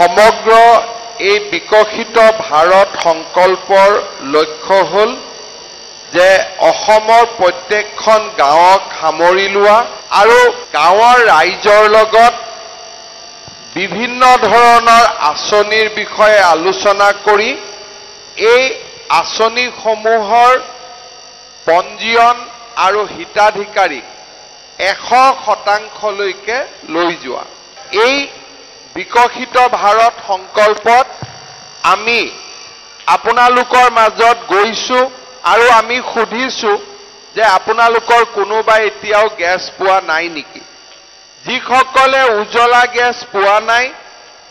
সমগ্ৰ এই বিকশিত ভাৰত সংকল্পৰ লক্ষ্য হ'ল যে অসমৰ প্ৰত্যেকখন গাঁৱক সামৰি লোৱা আৰু গাঁৱৰ ৰাইজৰ লগত বিভিন্ন ধৰণৰ আঁচনিৰ বিষয়ে আলোচনা কৰি এই আঁচনিসমূহৰ পঞ্জীয়ন আৰু হিতাধিকাৰীক 100%লৈকে লৈ যোৱা। এই বিকশিত ভাৰত সংকল্পত আমি আপোনালোকৰ মাজত গৈছো আৰু আমি সুধিছো যে আপোনালোকৰ কোনোবাই এতিয়াও গেছ পোৱা নাই নেকি? যিসকলে উজ্জ্বলা গেছ পোৱা নাই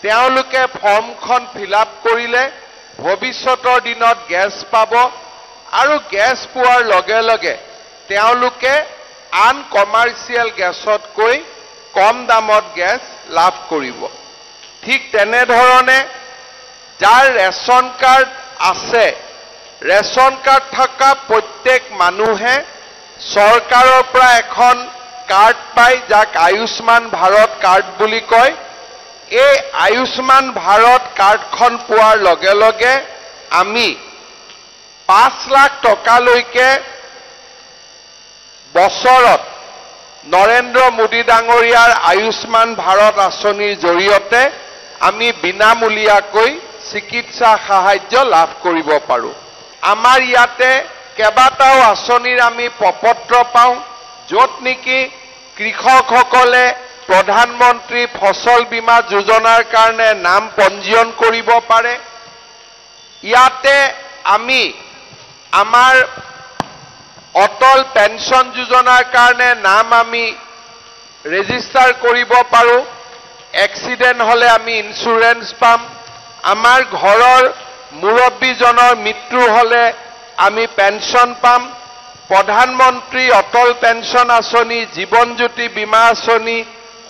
তেওঁলোকে ফৰ্মখন ফিলআপ কৰিলে ভৱিষ্যতৰ দিনত গেছ পাব আৰু গেছ পোৱাৰ লগে লগে তেওঁলোকে আন কমাৰ্চিয়েল গেছতকৈ কম দামত গেছ লাভ কৰিব। ঠিক তেনেধৰণে যাৰ ৰেচন কাৰ্ড আছে, ৰেচন কাৰ্ড থকা প্ৰত্যেক মানুহে চৰকাৰৰ পৰা এখন কাৰ্ড পায় যাক আয়ুষ্মান ভাৰত কাৰ্ড বুলি কয়। এই আয়ুষ্মান ভাৰত কাৰ্ডখন পোৱাৰ লগে লগে আমি 5 লাখ টকালৈকে বছৰত নৰেন্দ্ৰ মোদী ডাঙৰীয়াৰ আয়ুষ্মান ভাৰত আঁচনিৰ জৰিয়তে আমি বিনামূলীয়াকৈ চিকিৎসা সাহায্য লাভ কৰিব পাৰোঁ। আমাৰ ইয়াতে কেইবাটাও আঁচনিৰ আমি প্ৰপত্ৰ পাওঁ য'ত নেকি কৃষকসকলে প্ৰধানমন্ত্ৰী ফচল বীমা যোজনাৰ কাৰণে নাম পঞ্জীয়ন কৰিব পাৰে। ইয়াতে আমি আমাৰ অটল পেঞ্চন যোজনাৰ কাৰণে নাম আমি ৰেজিষ্টাৰ কৰিব পাৰোঁ। এক্সিডেণ্ট হ'লে আমি ইঞ্চুৰেঞ্চ পাম। আমাৰ ঘৰৰ মুৰব্বীজনৰ মৃত্যু হ'লে আমি পেঞ্চন পাম। প্ৰধানমন্ত্ৰী অটল পেঞ্চন আঁচনি, জীৱন জ্যোতি বীমা আঁচনি,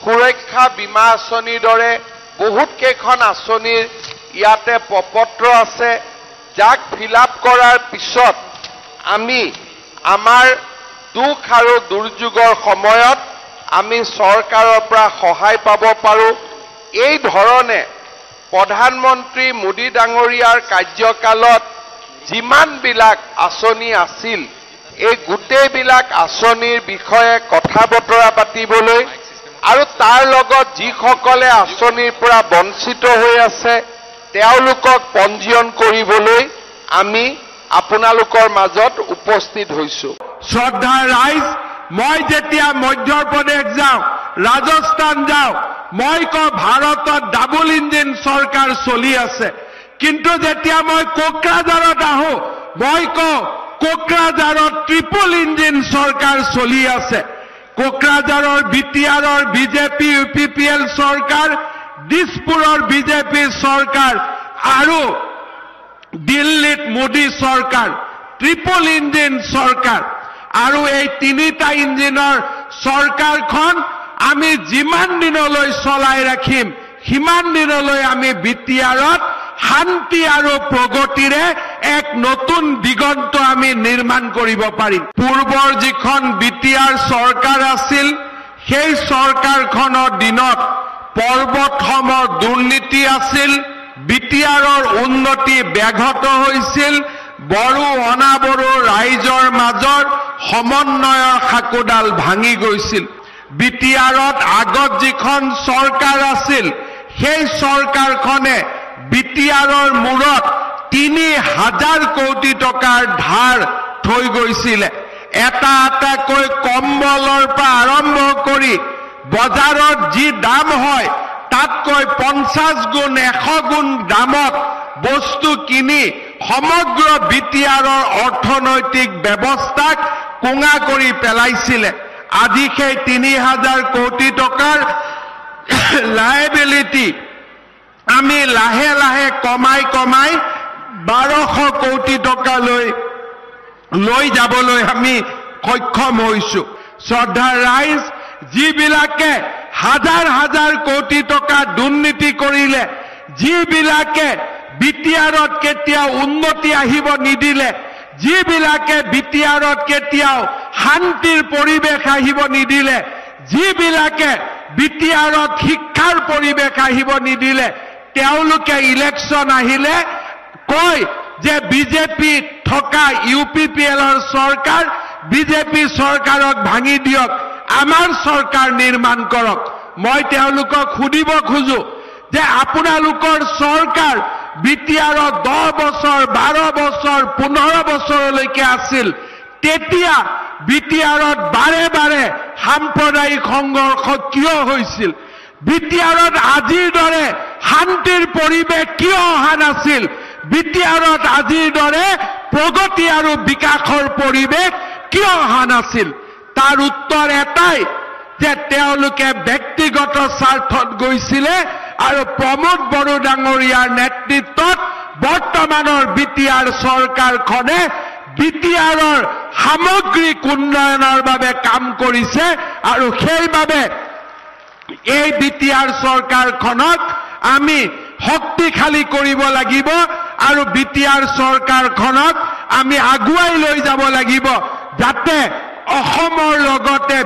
সুৰক্ষা বীমা আঁচনিৰ দৰে বহুত কেইখন আঁচনিৰ ইয়াতে প্ৰপত্ৰ আছে যাক ফিলআপ কৰাৰ পিছত আমি আমাৰ দুখ আৰু দুৰ্যোগৰ সময়ত আমি চৰকাৰৰ পৰা সহায় পাব পাৰোঁ। এই ধৰণে প্ৰধানমন্ত্ৰী মোদী ডাঙৰীয়াৰ কাৰ্যকালত যিমানবিলাক আঁচনি আছিল এই গোটেইবিলাক আঁচনিৰ বিষয়ে কথা বতৰা পাতিবলৈ আৰু তাৰ লগত যিসকলে আঁচনিৰ পৰা বঞ্চিত হৈ আছে তেওঁলোকক পঞ্জীয়ন কৰিবলৈ আমি আপোনালোকৰ মাজত উপস্থিত হৈছো। শ্ৰদ্ধাৰ ৰাইজ, মই যেতিয়া মধ্যপ্ৰদেশ যাওঁ, ৰাজস্থান যাওঁ, মই কওঁ ভাৰতত ডাবল ইঞ্জিন চৰকাৰ চলি আছে, কিন্তু যেতিয়া মই কোকৰাঝাৰত আহোঁ মই কওঁ কোকৰাঝাৰত ট্ৰিপল ইঞ্জিন চৰকাৰ চলি আছে। কোকৰাঝাৰৰ বিটিআৰৰ বিজেপি UPPL চৰকাৰ, দিছপুৰৰ বিজেপি চৰকাৰ আৰু দিল্লীত মোদী চৰকাৰ, ট্ৰিপল ইঞ্জিন চৰকাৰ। আৰু এই তিনিটা ইঞ্জিনৰ চৰকাৰখন আমি যিমান দিনলৈ চলাই ৰাখিম সিমান দিনলৈ আমি বিটিআৰত শান্তি আৰু প্ৰগতিৰে এক নতুন দিগন্ত আমি নিৰ্মাণ কৰিব পাৰিম। পূৰ্বৰ যিখন বিটিআৰ চৰকাৰ আছিল সেই চৰকাৰখনৰ দিনত পৰ্বতসমৰ দুৰ্নীতি আছিল, বিটিআৰৰ উন্নতি ব্যাঘত হৈছিল, বড়ো অনাবড়ো ৰাইজৰ মাজৰ সমন্বয়ৰ সাকোডাল ভাঙি গৈছিল। বিটিআৰত আগত যিখন চৰকাৰ আছিল সেই চৰকাৰখনে বিটিআৰৰ মূৰত ৩,০০০ কোটি টকাৰ ধাৰ থৈ গৈছিলে। এটা এটাকৈ কম্বলৰ পৰা আৰম্ভ কৰি বজাৰত যি দাম হয় তাতকৈ 50 গুণ 100 গুণ দামত বস্তু কিনি সমগ্ৰ বিটিআৰৰ অৰ্থনৈতিক ব্যৱস্থাক কোঙা কৰি পেলাইছিলে। আজি সেই ৩,০০০ কোটি টকাৰ লাইবিলিটি আমি লাহে লাহে কমাই ১২০০ কোটি টকালৈ লৈ যাবলৈ আমি সক্ষম হৈছো। শ্ৰদ্ধাৰ ৰাইজ, যিবিলাকে হাজাৰ হাজাৰ কোটি টকা দুৰ্নীতি কৰিলে, যিবিলাকে বিটিআৰত কেতিয়াও উন্নতি আহিব নিদিলে, যিবিলাকে বিটিআৰত কেতিয়াও শান্তিৰ পৰিৱেশ আহিব নিদিলে, যিবিলাকে বিটিআৰত শিক্ষাৰ পৰিৱেশ আহিব নিদিলে, তেওঁলোকে ইলেকশ্যন আহিলে কয় যে বিজেপি থকা UPPLৰ চৰকাৰ বিজেপি চৰকাৰক ভাঙি দিয়ক, আমাৰ চৰকাৰ নিৰ্মাণ কৰক। মই তেওঁলোকক সুধিব খোজো যে আপোনালোকৰ চৰকাৰ বিটিআৰত 10 বছৰ 12 বছৰ 15 বছৰলৈকে আছিল, তেতিয়া বিটিআৰত বাৰে বাৰে সাম্প্ৰদায়িক সংঘৰ্ষ কিয় হৈছিল? বিটিআৰত আজিৰ দৰে শান্তিৰ পৰিৱেশ কিয় অহা নাছিল? বিটিআৰত আজিৰ দৰে প্ৰগতি আৰু বিকাশৰ পৰিৱেশ কিয় অহা নাছিল? তাৰ উত্তৰ এটাই যে তেওঁলোকে ব্যক্তিগত স্বাৰ্থত গৈছিলে আৰু প্ৰমোদ বড়ো ডাঙৰীয়াৰ নেতৃত্বত বৰ্তমানৰ বিটিআৰ চৰকাৰখনে বিটিআৰৰ সামগ্ৰিক উন্নয়নৰ বাবে কাম কৰিছে আৰু সেইবাবে এই বিটিআৰ চৰকাৰখনক আমি শক্তিশালী কৰিব লাগিব আৰু বিটিআৰ চৰকাৰখনক আমি আগুৱাই লৈ যাব লাগিব, যাতে অসমৰ লগতে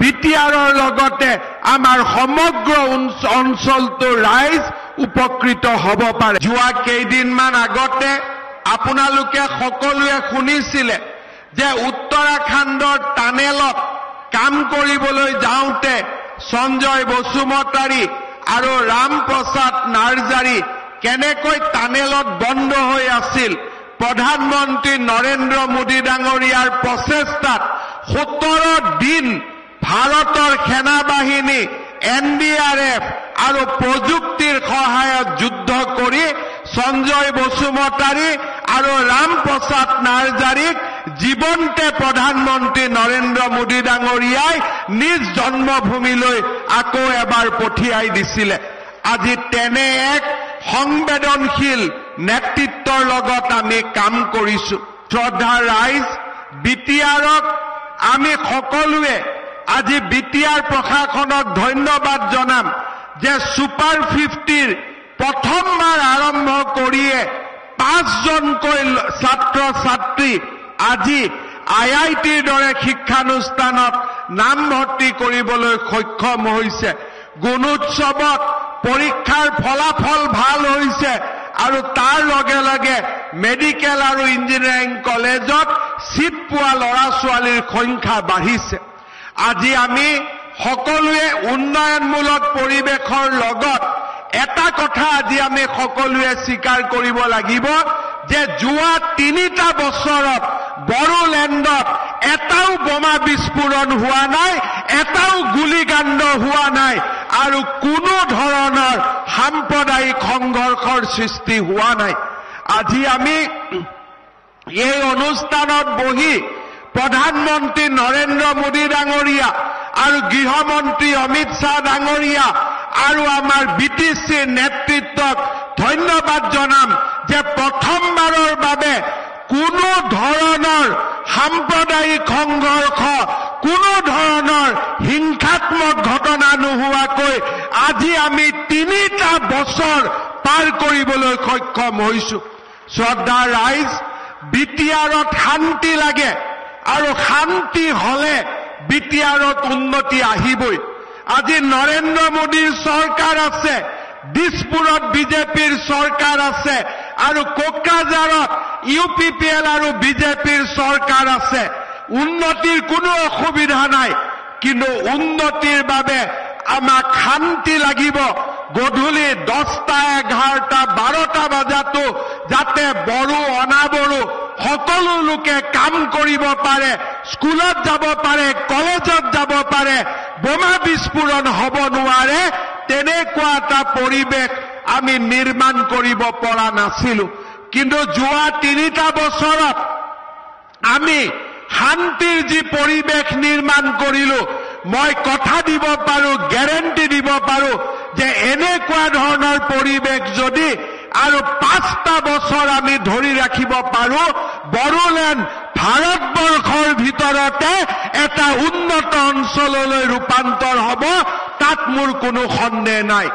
বিটিআৰৰ লগতে আমাৰ সমগ্ৰ অঞ্চলটোৰ ৰাইজ উপকৃত হ'ব পাৰে। যোৱা কেইদিনমান আগতে আপোনালোকে সকলোৱে শুনিছিলে যে উত্তৰাখণ্ডৰ টানেলত কাম কৰিবলৈ যাওঁতে সঞ্জয় বসুমতাৰী আৰু ৰাম প্ৰসাদ নাৰ্জাৰী কেনেকৈ টানেলত বন্ধ হৈ আছিল। প্ৰধানমন্ত্ৰী নৰেন্দ্ৰ মোদী ডাঙৰীয়াৰ প্ৰচেষ্টাত 17 দিন ভাৰতৰ সেনাবাহিনী NDRF আৰু প্ৰযুক্তিৰ সহায়ত যুদ্ধ কৰি সঞ্জয় বসুমতাৰী আৰু ৰাম প্ৰসাদ নাৰ্জাৰীক জীৱন্তে প্ৰধানমন্ত্ৰী নৰেন্দ্ৰ মোদী ডাঙৰীয়াই নিজ জন্মভূমিলৈ আকৌ এবাৰ পঠিয়াই দিছিলে। আজি তেনে এক সংবেদনশীল নেতৃত্বৰ লগত আমি কাম কৰিছো। শ্ৰদ্ধা ৰাইজ, বিটিআৰক আমি সকলোৱে আজি বিটিআৰ প্ৰশাসনক ধন্যবাদ জনাম যে ছুপাৰ 50ৰ প্ৰথমবাৰ আৰম্ভ কৰিয়ে 5জনকৈ ছাত্ৰ ছাত্ৰী আজি IITৰ দৰে শিক্ষানুষ্ঠানত নামভৰ্তি কৰিবলৈ সক্ষম হৈছে। গুণোৎসৱত পৰীক্ষাৰ ফলাফল ভাল হৈছে আৰু তাৰ লগে লগে মেডিকেল আৰু ইঞ্জিনিয়াৰিং কলেজত চিট পোৱা ল'ৰা ছোৱালীৰ সংখ্যা বাঢ়িছে। আজি আমি সকলোৱে উন্নয়নমূলক পৰিৱেশৰ লগত এটা কথা আজি আমি সকলোৱে স্বীকাৰ কৰিব লাগিব যে যোৱা 3টা বছৰত বড়োলেণ্ডত এটাও বোমা বিস্ফোৰণ হোৱা নাই, এটাও গুলীকাণ্ড হোৱা নাই আৰু কোনো ধৰণৰ সাম্প্ৰদায়িক সংঘৰ্ষৰ সৃষ্টি হোৱা নাই। আজি আমি এই অনুষ্ঠানত বহি প্ৰধানমন্ত্ৰী নৰেন্দ্ৰ মোদী ডাঙৰীয়া আৰু গৃহমন্ত্ৰী অমিত শ্বাহ ডাঙৰীয়া আৰু আমাৰ BTCৰ নেতৃত্বক ধন্যবাদ জনাম যে প্ৰথমবাৰৰ বাবে কোনো ধৰণৰ সাম্প্ৰদায়িক সংঘৰ্ষ, কোনো ধৰণৰ হিংসাত্মক ঘটনা নোহোৱাকৈ আজি আমি 3টা বছৰ পাৰ কৰিবলৈ সক্ষম হৈছো। শ্ৰদ্ধা ৰাইজ, বিটিআৰত শান্তি লাগে আৰু শান্তি হলে বিটিআৰত উন্নতি আহিবই। আজি নৰেন্দ্ৰ মোদীৰ চৰকাৰ আছে, দিছপুৰত বিজেপিৰ চৰকাৰ আছে আৰু কোকৰাঝাৰত UPPL আৰু বিজেপিৰ চৰকাৰ আছে। উন্নতিৰ কোনো অসুবিধা নাই, কিন্তু উন্নতিৰ বাবে আমাক শান্তি লাগিব। গধূলি 10টা 11টা 12টা বজাতো যাতে বড়ো অনাবড়ো সকলো লোকে কাম কৰিব পাৰে, স্কুলত যাব পাৰে, কলেজত যাব পাৰে, বোমা বিস্ফোৰণ হ'ব নোৱাৰে, তেনেকুৱা এটা পৰিৱেশ আমি নিৰ্মাণ কৰিব পৰা নাছিলো। কিন্তু যোৱা 3টা বছৰত আমি শান্তিৰ যি পৰিৱেশ নিৰ্মাণ কৰিলো, মই কথা দিব পাৰো, গ্যাৰেণ্টি দিব পাৰো যে এনেকুৱা ধৰণৰ পৰিৱেশ যদি আৰু 5টা বছৰ আমি ধৰি ৰাখিব পাৰো, বড়োলেণ্ড ভাৰতবৰ্ষৰ ভিতৰতে এটা উন্নত অঞ্চললৈ ৰূপান্তৰ হ'ব, তাত মোৰ কোনো সন্দেহ নাই।